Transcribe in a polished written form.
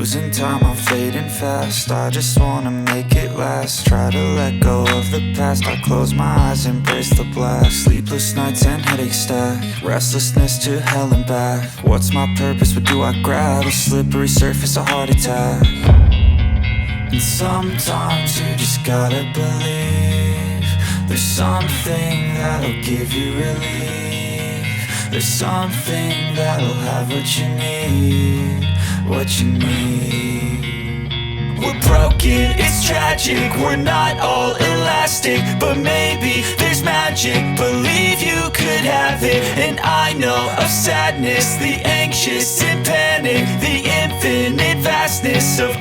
losing time, I'm fading fast. I just wanna make it last. Try to let go of the past. I close my eyes, embrace the blast. Sleepless nights and headaches stack. Restlessness to hell and back. What's my purpose, what do I grab? A slippery surface, a heart attack. And sometimes you just gotta believe there's something that'll give you relief. There's something that'll have what you need, what you need. We're broken, it's tragic, we're not all elastic, but maybe there's magic, believe you could have it. And I know of sadness, the anxious and panic, the infinite vastness of